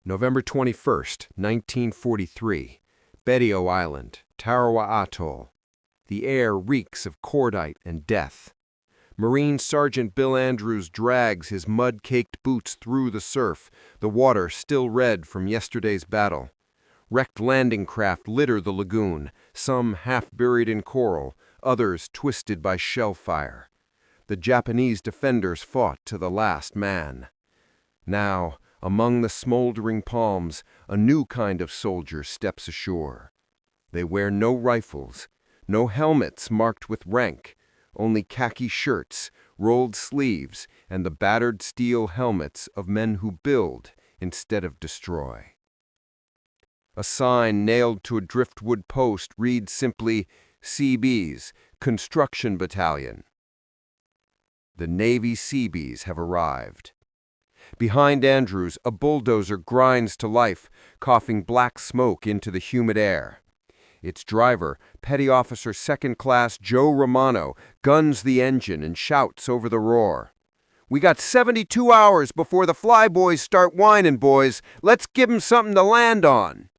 November 21st, 1943, Betio Island, Tarawa Atoll. The air reeks of cordite and death. Marine Sergeant Bill Andrews drags his mud-caked boots through the surf, the water still red from yesterday's battle. Wrecked landing craft litter the lagoon, some half buried in coral, others twisted by shell fire. The Japanese defenders fought to the last man. Now, among the smoldering palms, a new kind of soldier steps ashore. They wear no rifles, no helmets marked with rank, only khaki shirts, rolled sleeves, and the battered steel helmets of men who build instead of destroy. A sign nailed to a driftwood post reads simply, Seabees, Construction Battalion. The Navy Seabees have arrived. Behind Andrews, a bulldozer grinds to life, coughing black smoke into the humid air. Its driver, Petty Officer Second Class Joe Romano, guns the engine and shouts over the roar. "We got 72 hours before the flyboys start whining, boys. Let's give 'em something to land on."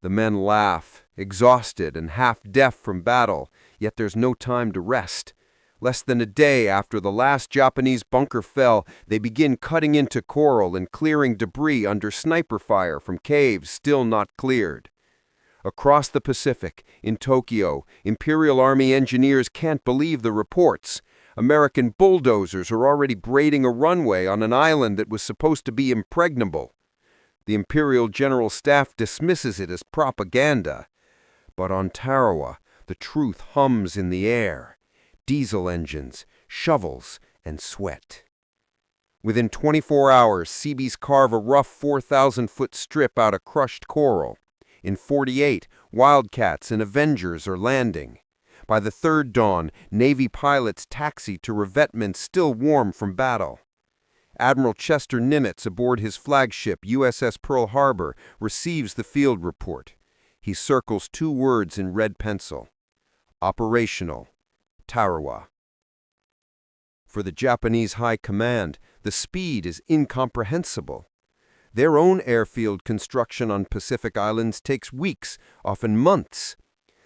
The men laugh, exhausted and half-deaf from battle, yet there's no time to rest. Less than a day after the last Japanese bunker fell, they begin cutting into coral and clearing debris under sniper fire from caves still not cleared. Across the Pacific, in Tokyo, Imperial Army engineers can't believe the reports. American bulldozers are already braiding a runway on an island that was supposed to be impregnable. The Imperial General Staff dismisses it as propaganda. But on Tarawa, the truth hums in the air. Diesel engines, shovels, and sweat. Within 24 hours, Seabees carve a rough 4,000-foot strip out of crushed coral. In 48, Wildcats and Avengers are landing. By the third dawn, Navy pilots taxi to revetments still warm from battle. Admiral Chester Nimitz aboard his flagship USS Pearl Harbor receives the field report. He circles 2 words in red pencil. Operational. Tarawa. For the Japanese High Command, the speed is incomprehensible. Their own airfield construction on Pacific Islands takes weeks, often months.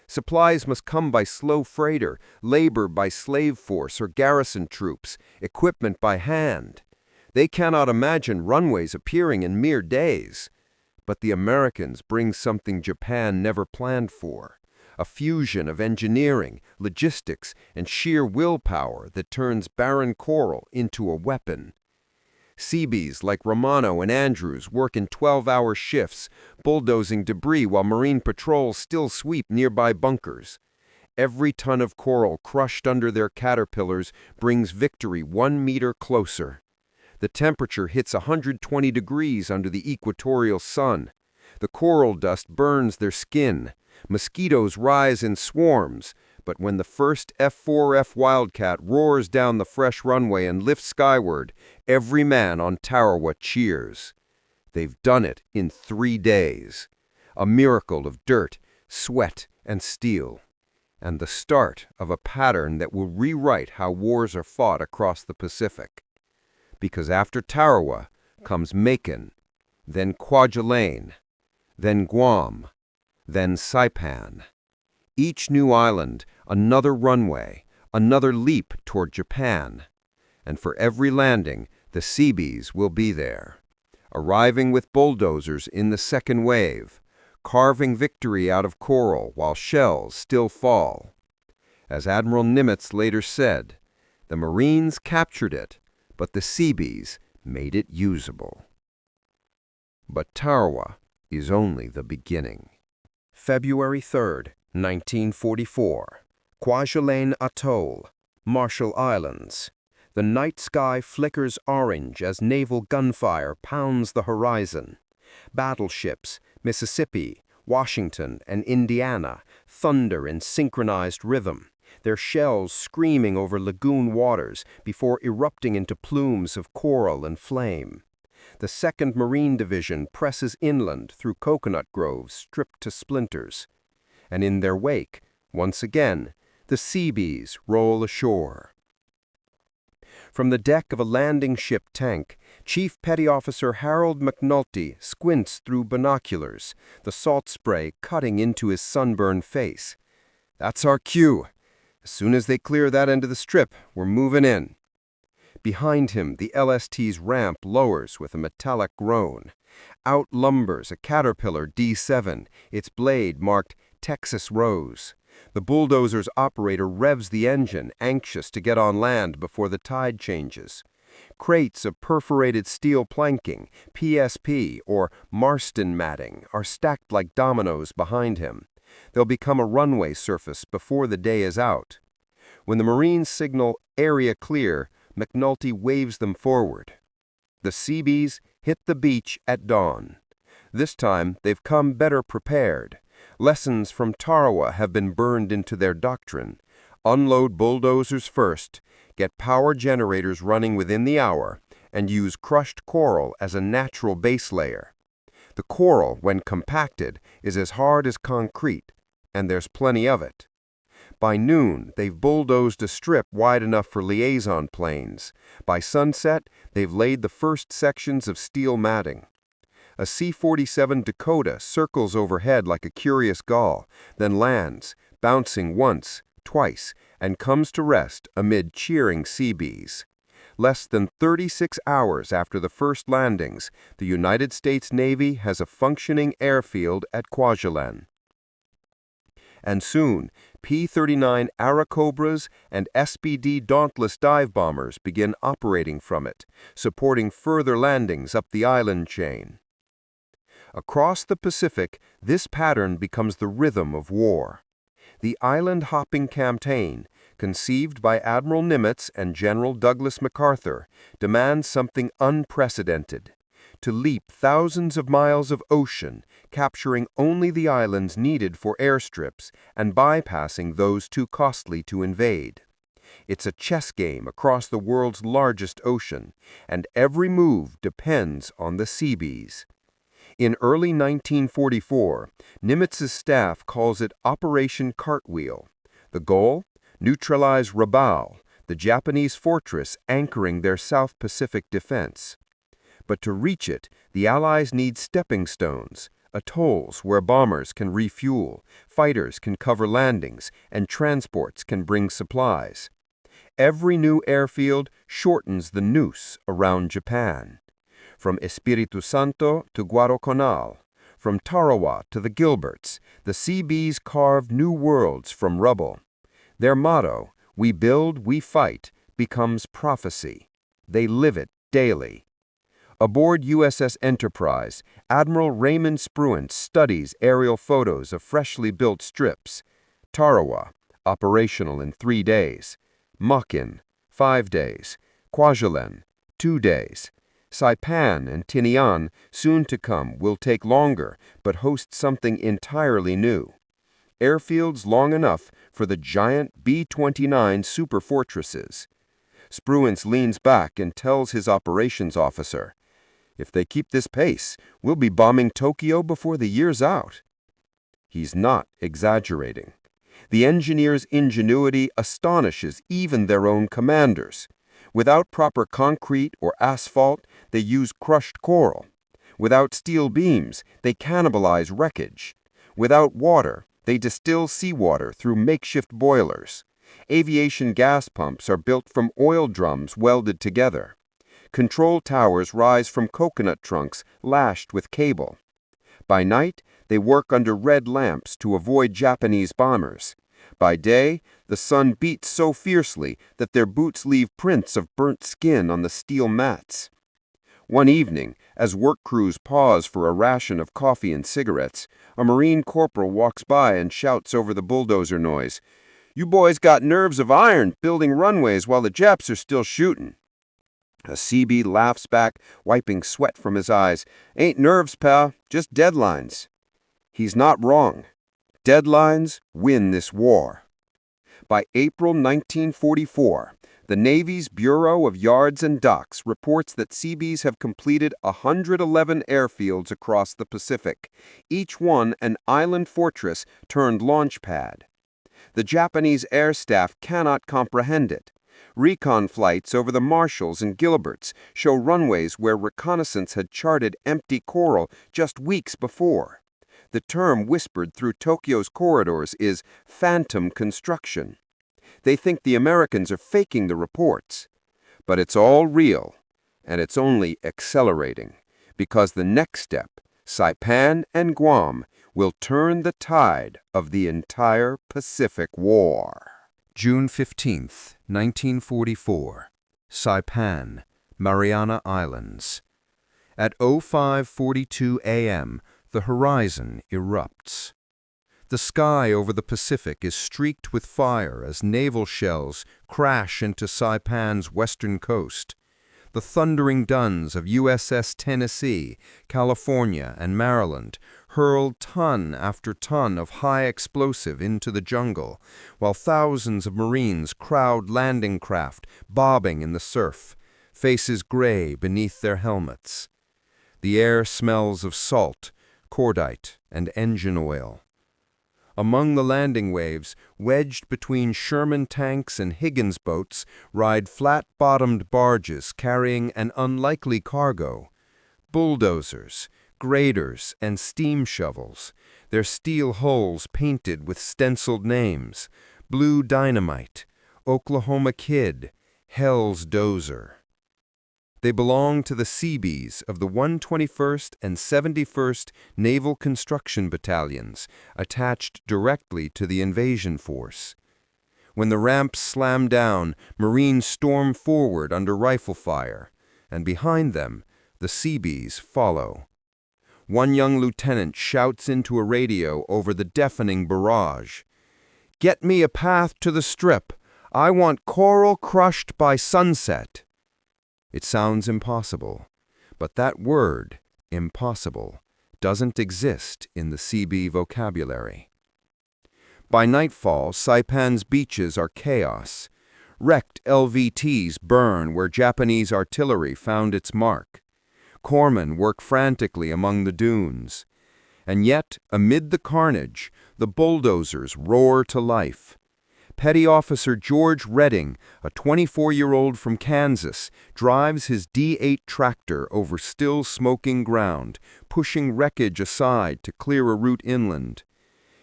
Supplies must come by slow freighter, labor by slave force or garrison troops, equipment by hand. They cannot imagine runways appearing in mere days. But the Americans bring something Japan never planned for. A fusion of engineering, logistics, and sheer willpower that turns barren coral into a weapon. Seabees like Romano and Andrews work in 12-hour shifts, bulldozing debris while Marine patrols still sweep nearby bunkers. Every ton of coral crushed under their caterpillars brings victory 1 meter closer. The temperature hits 120 degrees under the equatorial sun. The coral dust burns their skin. Mosquitoes rise in swarms, but when the first F-4F Wildcat roars down the fresh runway and lifts skyward, every man on Tarawa cheers. They've done it in 3 days. A miracle of dirt, sweat, and steel. And the start of a pattern that will rewrite how wars are fought across the Pacific. Because after Tarawa comes Macon, then Kwajalein, then Guam, then Saipan. Each new island, another runway, another leap toward Japan. And for every landing, the Seabees will be there, arriving with bulldozers in the second wave, carving victory out of coral while shells still fall. As Admiral Nimitz later said, the Marines captured it, but the Seabees made it usable. But Tarawa is only the beginning. February 3rd, 1944, Kwajalein Atoll, Marshall Islands. The night sky flickers orange as naval gunfire pounds the horizon. Battleships, Mississippi, Washington, and Indiana thunder in synchronized rhythm, their shells screaming over lagoon waters before erupting into plumes of coral and flame. The 2nd Marine Division presses inland through coconut groves stripped to splinters. And in their wake, once again, the Seabees roll ashore. From the deck of a landing ship tank, Chief Petty Officer Harold McNulty squints through binoculars, the salt spray cutting into his sunburned face. "That's our cue. As soon as they clear that end of the strip, we're moving in." Behind him, the LST's ramp lowers with a metallic groan. Out lumbers a Caterpillar D7, its blade marked Texas Rose. The bulldozer's operator revs the engine, anxious to get on land before the tide changes. Crates of perforated steel planking, PSP or Marston matting, are stacked like dominoes behind him. They'll become a runway surface before the day is out. When the Marines signal "area clear," McNulty waves them forward. The Seabees hit the beach at dawn. This time, they've come better prepared. Lessons from Tarawa have been burned into their doctrine. Unload bulldozers first, get power generators running within the hour, and use crushed coral as a natural base layer. The coral, when compacted, is as hard as concrete, and there's plenty of it. By noon, they've bulldozed a strip wide enough for liaison planes. By sunset, they've laid the first sections of steel matting. A C-47 Dakota circles overhead like a curious gull, then lands, bouncing once, twice, and comes to rest amid cheering Seabees. Less than 36 hours after the first landings, the United States Navy has a functioning airfield at Kwajalein. And soon, P-39 Airacobras and SPD Dauntless dive bombers begin operating from it, supporting further landings up the island chain. Across the Pacific, this pattern becomes the rhythm of war. The island-hopping campaign, conceived by Admiral Nimitz and General Douglas MacArthur, demands something unprecedented: to leap thousands of miles of ocean, capturing only the islands needed for airstrips and bypassing those too costly to invade. It's a chess game across the world's largest ocean, and every move depends on the Seabees. In early 1944, Nimitz's staff calls it Operation Cartwheel. The goal? Neutralize Rabaul, the Japanese fortress anchoring their South Pacific defense. But to reach it, the Allies need stepping stones, atolls where bombers can refuel, fighters can cover landings, and transports can bring supplies. Every new airfield shortens the noose around Japan. From Espiritu Santo to Guadalcanal, from Tarawa to the Gilberts, the Seabees carve new worlds from rubble. Their motto, "We build, we fight," becomes prophecy. They live it daily. Aboard USS Enterprise, Admiral Raymond Spruance studies aerial photos of freshly built strips. Tarawa, operational in 3 days. Makin, 5 days. Kwajalein, 2 days. Saipan and Tinian, soon to come, will take longer, but host something entirely new. Airfields long enough for the giant B-29 superfortresses. Spruance leans back and tells his operations officer, "If they keep this pace, we'll be bombing Tokyo before the year's out." He's not exaggerating. The engineers' ingenuity astonishes even their own commanders. Without proper concrete or asphalt, they use crushed coral. Without steel beams, they cannibalize wreckage. Without water, they distill seawater through makeshift boilers. Aviation gas pumps are built from oil drums welded together. Control towers rise from coconut trunks lashed with cable. By night, they work under red lamps to avoid Japanese bombers. By day, the sun beats so fiercely that their boots leave prints of burnt skin on the steel mats. One evening, as work crews pause for a ration of coffee and cigarettes, a Marine corporal walks by and shouts over the bulldozer noise, "You boys got nerves of iron building runways while the Japs are still shooting." A Seabee laughs back, wiping sweat from his eyes. "Ain't nerves, pal, just deadlines." He's not wrong. Deadlines win this war. By April 1944, the Navy's Bureau of Yards and Docks reports that Seabees have completed 111 airfields across the Pacific, each one an island fortress turned launch pad. The Japanese air staff cannot comprehend it. Recon flights over the Marshalls and Gilberts show runways where reconnaissance had charted empty coral just weeks before. The term whispered through Tokyo's corridors is phantom construction. They think the Americans are faking the reports. But it's all real, and it's only accelerating, because the next step, Saipan and Guam, will turn the tide of the entire Pacific War. June 15, 1944, Saipan, Mariana Islands. At 05:42 a.m., the horizon erupts. The sky over the Pacific is streaked with fire as naval shells crash into Saipan's western coast. The thundering guns of USS Tennessee, California, and Maryland hurl ton after ton of high explosive into the jungle, while thousands of Marines crowd landing craft bobbing in the surf, faces gray beneath their helmets. The air smells of salt, cordite, and engine oil. Among the landing waves, wedged between Sherman tanks and Higgins boats, ride flat-bottomed barges carrying an unlikely cargo. Bulldozers, graders, and steam shovels, their steel hulls painted with stenciled names: Blue Dynamite, Oklahoma Kid, Hell's Dozer. They belong to the Seabees of the 121st and 71st Naval Construction Battalions, attached directly to the invasion force. When the ramps slam down, Marines storm forward under rifle fire, and behind them, the Seabees follow. One young lieutenant shouts into a radio over the deafening barrage, "Get me a path to the strip. I want coral crushed by sunset." It sounds impossible, but that word, impossible, doesn't exist in the Seabee vocabulary. By nightfall, Saipan's beaches are chaos. Wrecked LVTs burn where Japanese artillery found its mark. Corpsmen work frantically among the dunes. And yet, amid the carnage, the bulldozers roar to life. Petty Officer George Redding, a 24-year-old from Kansas, drives his D8 tractor over still smoking ground, pushing wreckage aside to clear a route inland.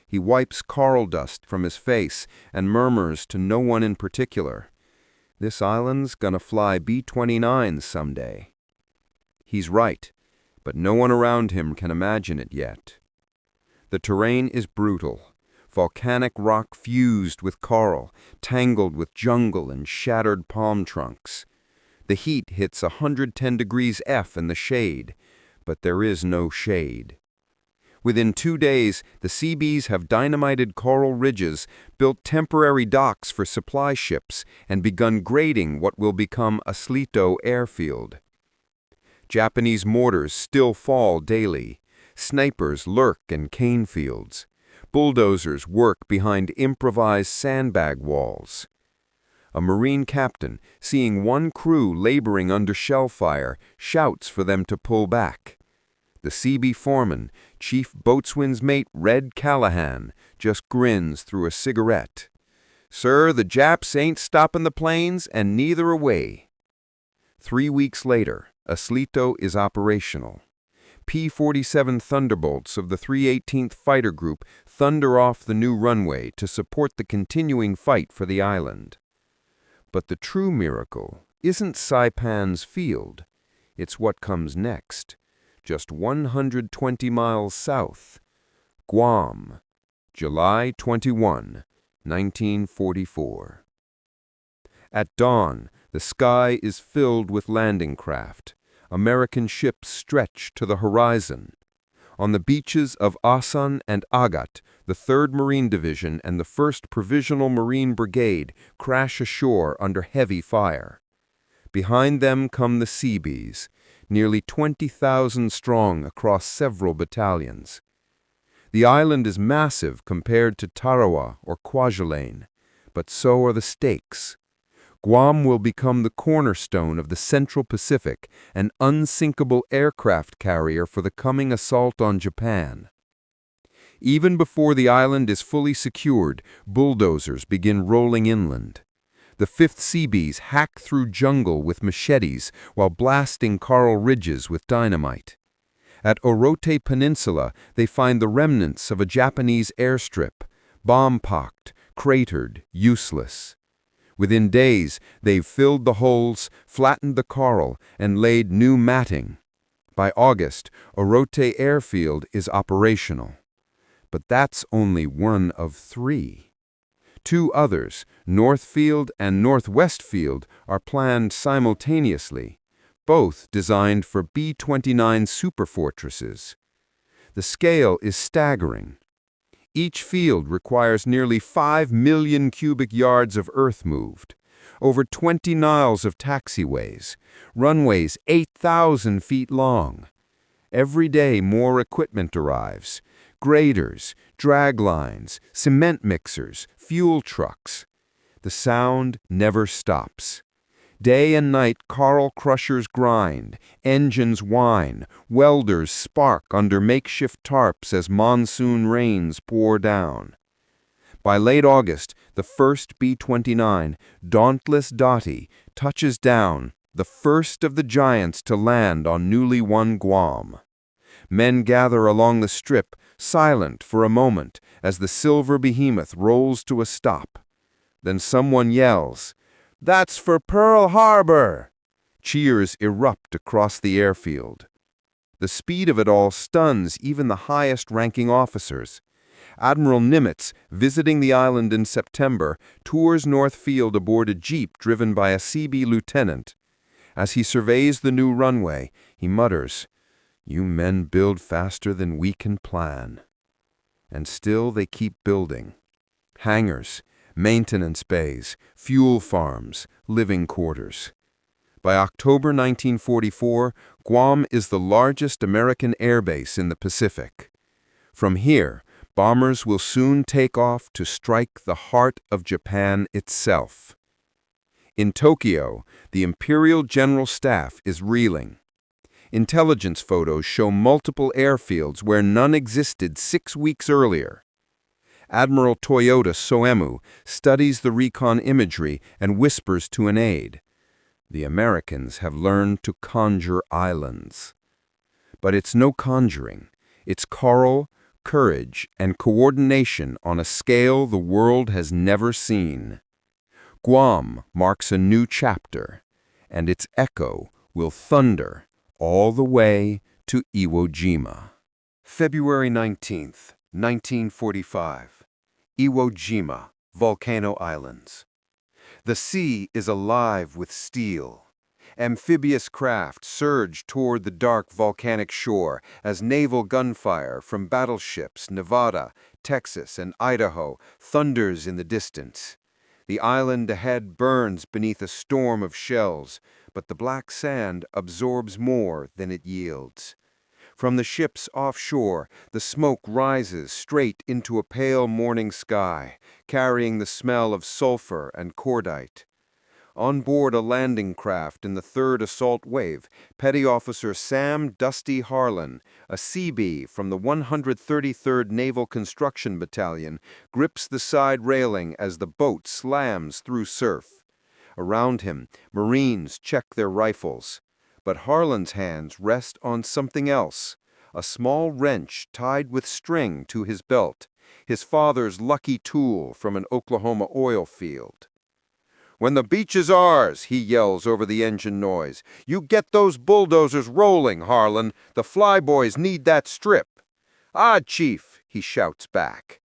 He wipes coral dust from his face and murmurs to no one in particular, "This island's gonna fly B-29s someday." He's right, but no one around him can imagine it yet. The terrain is brutal. Volcanic rock fused with coral, tangled with jungle and shattered palm trunks. The heat hits 110 degrees F in the shade, but there is no shade. Within 2 days, the Seabees have dynamited coral ridges, built temporary docks for supply ships, and begun grading what will become Aslito Airfield. Japanese mortars still fall daily. Snipers lurk in cane fields. Bulldozers work behind improvised sandbag walls. A Marine captain, seeing one crew laboring under shell fire, shouts for them to pull back. The Seabee foreman, Chief Boatswain's Mate Red Callahan, just grins through a cigarette. "Sir, the Japs ain't stopping the planes, and neither are we." 3 weeks later, Aslito is operational. P-47 Thunderbolts of the 318th Fighter Group thunder off the new runway to support the continuing fight for the island. But the true miracle isn't Saipan's field. It's what comes next, just 120 miles south. Guam, July 21, 1944. At dawn, the sky is filled with landing craft. American ships stretch to the horizon. On the beaches of Asan and Agat, the 3rd Marine Division and the 1st Provisional Marine Brigade crash ashore under heavy fire. Behind them come the Seabees, nearly 20,000 strong across several battalions. The island is massive compared to Tarawa or Kwajalein, but so are the stakes. Guam will become the cornerstone of the Central Pacific, an unsinkable aircraft carrier for the coming assault on Japan. Even before the island is fully secured, bulldozers begin rolling inland. The 5th Seabees hack through jungle with machetes while blasting coral ridges with dynamite. At Orote Peninsula, they find the remnants of a Japanese airstrip, bomb-pocked, cratered, useless. Within days, they've filled the holes, flattened the coral, and laid new matting. By August, Orote Airfield is operational. But that's only one of 3. 2 others, Northfield and Northwestfield, are planned simultaneously, both designed for B-29 superfortresses. The scale is staggering. Each field requires nearly 5 million cubic yards of earth moved, over 20 miles of taxiways, runways 8,000 feet long. Every day more equipment arrives: graders, drag lines, cement mixers, fuel trucks. The sound never stops. Day and night coral crushers grind, engines whine, welders spark under makeshift tarps as monsoon rains pour down. By late August, the first B-29, Dauntless Dottie, touches down, the first of the giants to land on newly won Guam. Men gather along the strip, silent for a moment, as the silver behemoth rolls to a stop. Then someone yells, "That's for Pearl Harbor!" Cheers erupt across the airfield. The speed of it all stuns even the highest-ranking officers. Admiral Nimitz, visiting the island in September, tours Northfield aboard a jeep driven by a Seabee lieutenant. As he surveys the new runway, he mutters, "You men build faster than we can plan." And still they keep building. Hangars, maintenance bays, fuel farms, living quarters. By October 1944, Guam is the largest American airbase in the Pacific. From here, bombers will soon take off to strike the heart of Japan itself. In Tokyo, the Imperial General Staff is reeling. Intelligence photos show multiple airfields where none existed 6 weeks earlier. Admiral Toyota Soemu studies the recon imagery and whispers to an aide, "The Americans have learned to conjure islands." But it's no conjuring. It's coral, courage, and coordination on a scale the world has never seen. Guam marks a new chapter, and its echo will thunder all the way to Iwo Jima. February 19th, 1945. Iwo Jima, Volcano Islands. The sea is alive with steel. Amphibious craft surge toward the dark volcanic shore as naval gunfire from battleships Nevada, Texas, and Idaho thunders in the distance. The island ahead burns beneath a storm of shells, but the black sand absorbs more than it yields. From the ships offshore, the smoke rises straight into a pale morning sky, carrying the smell of sulfur and cordite. On board a landing craft in the 3rd Assault Wave, Petty Officer Sam Dusty Harlan, a Seabee from the 133rd Naval Construction Battalion, grips the side railing as the boat slams through surf. Around him, Marines check their rifles. But Harlan's hands rest on something else, a small wrench tied with string to his belt, his father's lucky tool from an Oklahoma oil field. "When the beach is ours," he yells over the engine noise. "You get those bulldozers rolling, Harlan. The flyboys need that strip." "Ah, Chief," he shouts back.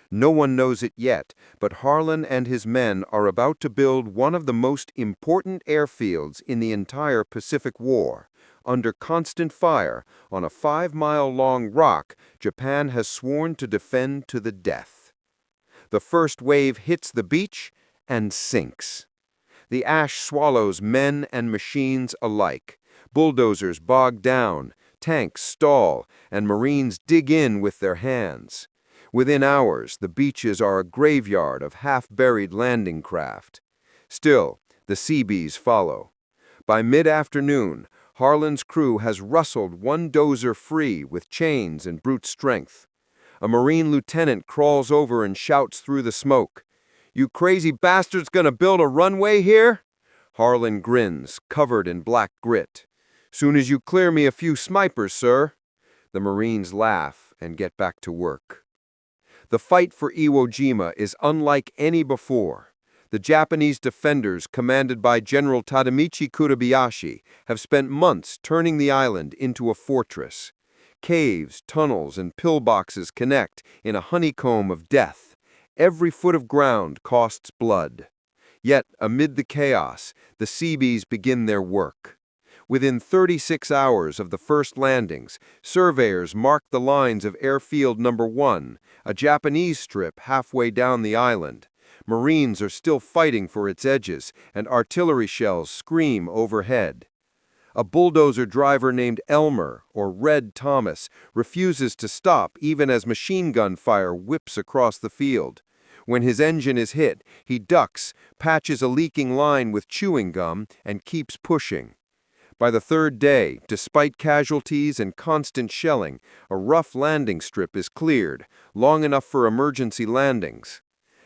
No one knows it yet, but Harlan and his men are about to build one of the most important airfields in the entire Pacific War. Under constant fire, on a 5-mile-long rock, Japan has sworn to defend to the death. The first wave hits the beach and sinks. The ash swallows men and machines alike. Bulldozers bog down, tanks stall, and Marines dig in with their hands. Within hours, the beaches are a graveyard of half-buried landing craft. Still, the Seabees follow. By mid-afternoon, Harlan's crew has rustled one dozer free with chains and brute strength. A Marine lieutenant crawls over and shouts through the smoke, You crazy bastards gonna build a runway here? Harlan grins, covered in black grit. Soon as you clear me a few snipers, sir. The Marines laugh and get back to work. The fight for Iwo Jima is unlike any before. The Japanese defenders, commanded by General Tadamichi Kurabayashi, have spent months turning the island into a fortress. Caves, tunnels, and pillboxes connect in a honeycomb of death. Every foot of ground costs blood. Yet, amid the chaos, the Seabees begin their work. Within 36 hours of the first landings, surveyors mark the lines of Airfield No. 1, a Japanese strip halfway down the island. Marines are still fighting for its edges, and artillery shells scream overhead. A bulldozer driver named Elmer, or Red Thomas, refuses to stop even as machine gun fire whips across the field. When his engine is hit, he ducks, patches a leaking line with chewing gum, and keeps pushing. By the third day, despite casualties and constant shelling, a rough landing strip is cleared, long enough for emergency landings.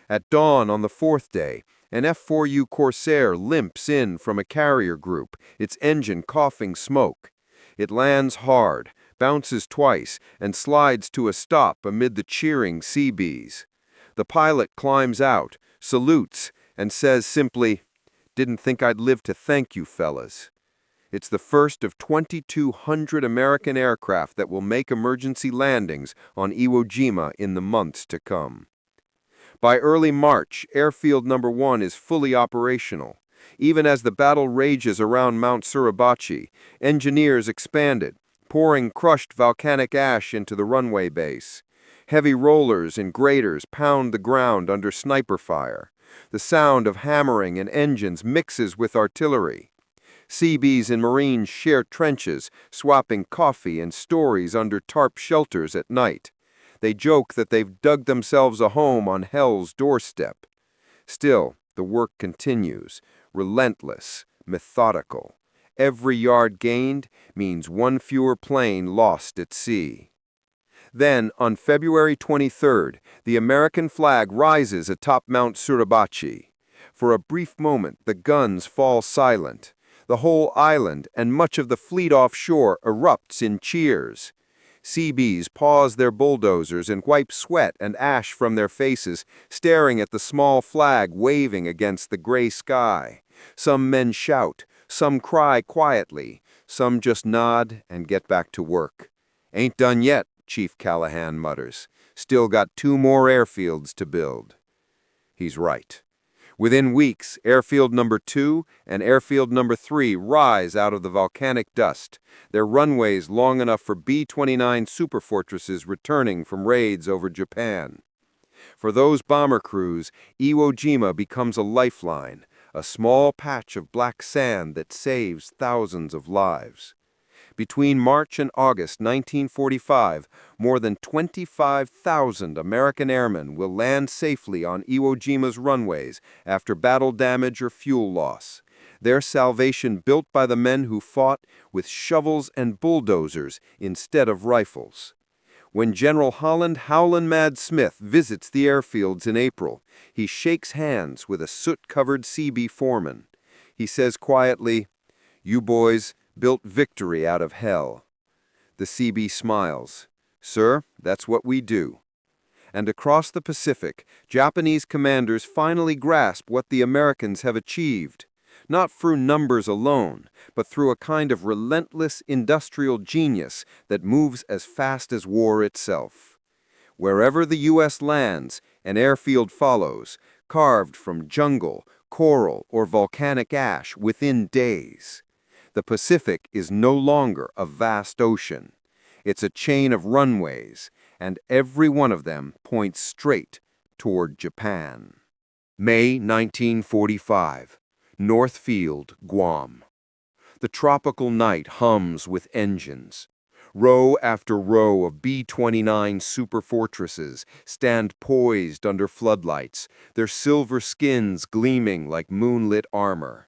At dawn on the fourth day, an F-4U Corsair limps in from a carrier group, its engine coughing smoke. It lands hard, bounces twice, and slides to a stop amid the cheering Seabees. The pilot climbs out, salutes, and says simply, "Didn't think I'd live to thank you, fellas." It's the first of 2,200 American aircraft that will make emergency landings on Iwo Jima in the months to come. By early March, Airfield No. 1 is fully operational. Even as the battle rages around Mount Suribachi, engineers expand it, pouring crushed volcanic ash into the runway base. Heavy rollers and graders pound the ground under sniper fire. The sound of hammering and engines mixes with artillery. Seabees and Marines share trenches, swapping coffee and stories under tarp shelters at night. They joke that they've dug themselves a home on hell's doorstep. Still, the work continues, relentless, methodical. Every yard gained means one fewer plane lost at sea. Then, on February 23rd, the American flag rises atop Mount Suribachi. For a brief moment, the guns fall silent. The whole island and much of the fleet offshore erupts in cheers. Seabees pause their bulldozers and wipe sweat and ash from their faces, staring at the small flag waving against the gray sky. Some men shout, some cry quietly, some just nod and get back to work. "Ain't done yet," Chief Callahan mutters. "Still got 2 more airfields to build." He's right. Within weeks, Airfield No. 2 and Airfield No. 3 rise out of the volcanic dust, their runways long enough for B-29 superfortresses returning from raids over Japan. For those bomber crews, Iwo Jima becomes a lifeline, a small patch of black sand that saves thousands of lives. Between March and August 1945, more than 25,000 American airmen will land safely on Iwo Jima's runways after battle damage or fuel loss. Their salvation built by the men who fought with shovels and bulldozers instead of rifles. When General Holland Howlin' Mad Smith visits the airfields in April, he shakes hands with a soot-covered Seabee foreman. He says quietly, "You boys built victory out of hell." The Seabee smiles. "Sir, that's what we do." And across the Pacific, Japanese commanders finally grasp what the Americans have achieved, not through numbers alone, but through a kind of relentless industrial genius that moves as fast as war itself. Wherever the U.S. lands, an airfield follows, carved from jungle, coral, or volcanic ash within days. The Pacific is no longer a vast ocean. It's a chain of runways, and every one of them points straight toward Japan. May 1945, Northfield, Guam. The tropical night hums with engines. Row after row of B-29 superfortresses stand poised under floodlights, their silver skins gleaming like moonlit armor.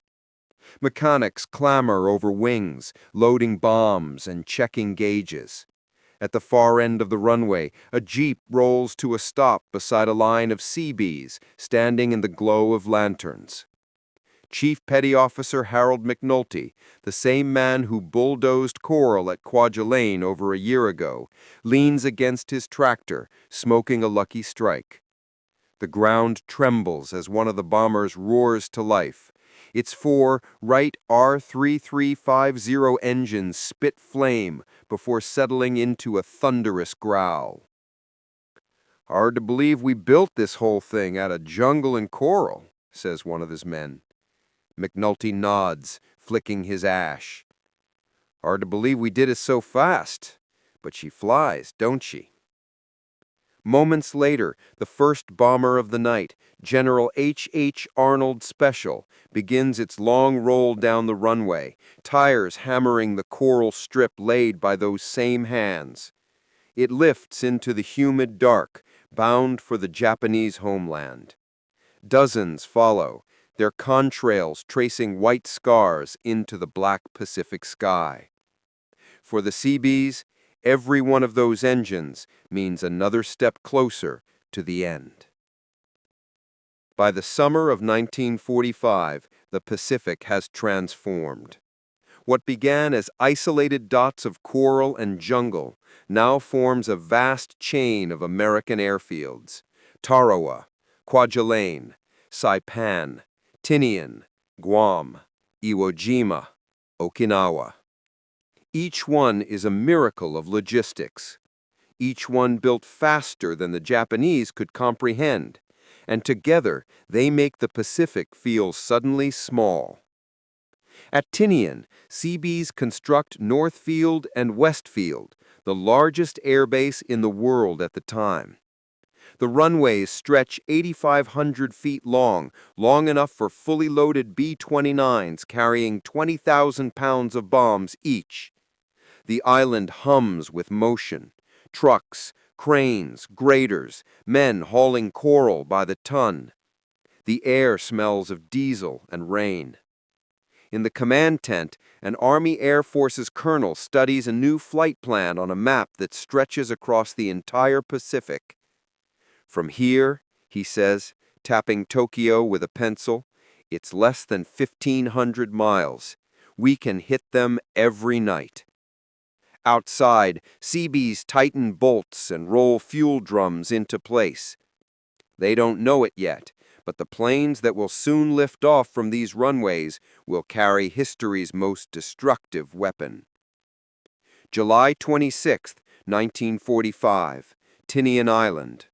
Mechanics clamor over wings, loading bombs and checking gauges. At the far end of the runway, a jeep rolls to a stop beside a line of Seabees standing in the glow of lanterns. Chief Petty Officer Harold McNulty, the same man who bulldozed Coral at Kwajalein over a year ago, leans against his tractor, smoking a lucky strike. The ground trembles as one of the bombers roars to life. Its four Wright R3350 engines spit flame before settling into a thunderous growl. "Hard to believe we built this whole thing out of jungle and coral," says one of his men. McNulty nods, flicking his ash. "Hard to believe we did it so fast, but she flies, don't she?" Moments later, the first bomber of the night, General H. Arnold Special, begins its long roll down the runway, tires hammering the coral strip laid by those same hands. It lifts into the humid dark, bound for the Japanese homeland. Dozens follow, their contrails tracing white scars into the black Pacific sky. For the Seabees, every one of those engines means another step closer to the end. By the summer of 1945, the Pacific has transformed. What began as isolated dots of coral and jungle now forms a vast chain of American airfields: Tarawa, Kwajalein, Saipan, Tinian, Guam, Iwo Jima, Okinawa. Each one is a miracle of logistics. Each one built faster than the Japanese could comprehend, and together they make the Pacific feel suddenly small. At Tinian, Seabees construct Northfield and Westfield, the largest airbase in the world at the time. The runways stretch 8,500 feet long enough for fully loaded B-29s carrying 20,000 pounds of bombs each. The island hums with motion: trucks, cranes, graders, men hauling coral by the ton. The air smells of diesel and rain. In the command tent, an Army Air Forces colonel studies a new flight plan on a map that stretches across the entire Pacific. "From here," he says, tapping Tokyo with a pencil, "it's less than 1,500 miles. We can hit them every night." Outside, Seabees tighten bolts and roll fuel drums into place. They don't know it yet, but the planes that will soon lift off from these runways will carry history's most destructive weapon. July 26, 1945, Tinian Island.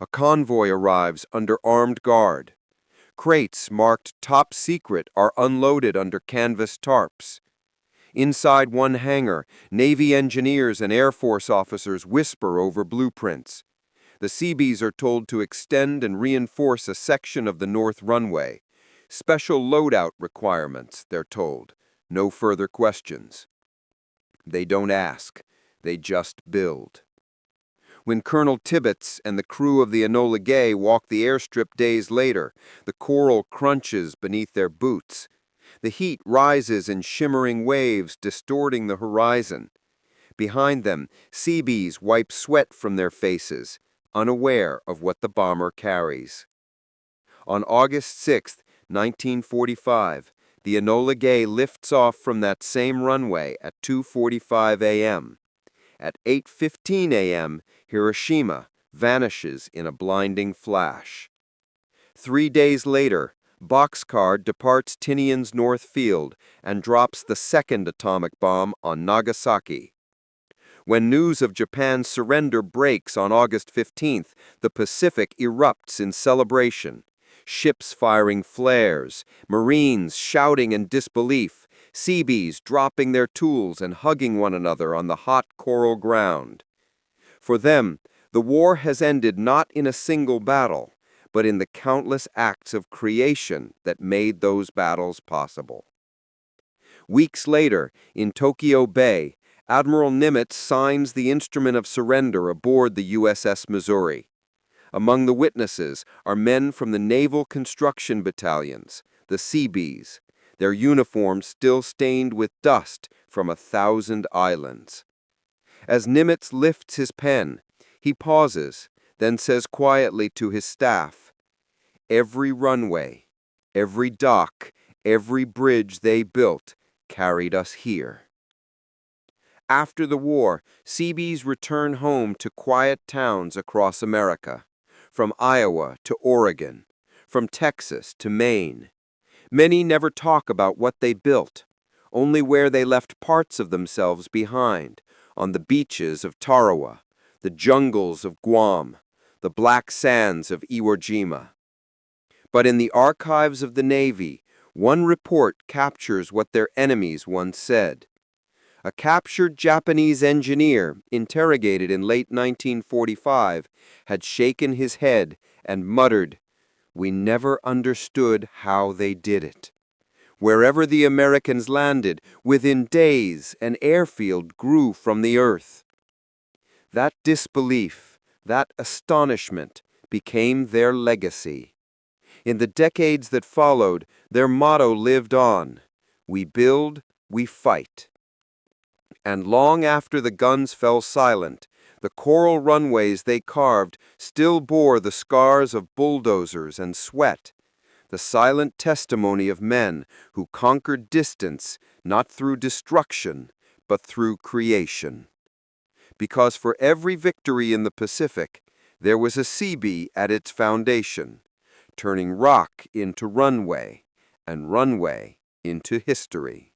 A convoy arrives under armed guard. Crates marked top secret are unloaded under canvas tarps. Inside one hangar, Navy engineers and Air Force officers whisper over blueprints. The Seabees are told to extend and reinforce a section of the north runway. Special loadout requirements, they're told. No further questions. They don't ask. They just build. When Colonel Tibbets and the crew of the Enola Gay walk the airstrip days later, the coral crunches beneath their boots. The heat rises in shimmering waves, distorting the horizon. Behind them, Seabees wipe sweat from their faces, unaware of what the bomber carries. On August 6, 1945, the Enola Gay lifts off from that same runway at 2:45 a.m. At 8:15 a.m., Hiroshima vanishes in a blinding flash. 3 days later, Boxcar departs Tinian's North Field and drops the second atomic bomb on Nagasaki. When news of Japan's surrender breaks on August 15th, the Pacific erupts in celebration. Ships firing flares, Marines shouting in disbelief, Seabees dropping their tools and hugging one another on the hot coral ground. For them, the war has ended not in a single battle, but in the countless acts of creation that made those battles possible. Weeks later, in Tokyo Bay, Admiral Nimitz signs the instrument of surrender aboard the USS Missouri. Among the witnesses are men from the Naval Construction Battalions, the Seabees, their uniforms still stained with dust from 1,000 islands. As Nimitz lifts his pen, he pauses, then says quietly to his staff, "Every runway, every dock, every bridge they built carried us here." After the war, Seabees return home to quiet towns across America, from Iowa to Oregon, from Texas to Maine. Many never talk about what they built, only where they left parts of themselves behind, on the beaches of Tarawa, the jungles of Guam, the black sands of Iwo Jima. But in the archives of the Navy, one report captures what their enemies once said. A captured Japanese engineer, interrogated in late 1945, had shaken his head and muttered, "We never understood how they did it. Wherever the Americans landed, within days an airfield grew from the earth." That disbelief, that astonishment, became their legacy. In the decades that followed, their motto lived on: "We build, we fight." And long after the guns fell silent, the coral runways they carved still bore the scars of bulldozers and sweat, the silent testimony of men who conquered distance not through destruction, but through creation. Because for every victory in the Pacific, there was a Seabee at its foundation, turning rock into runway, and runway into history.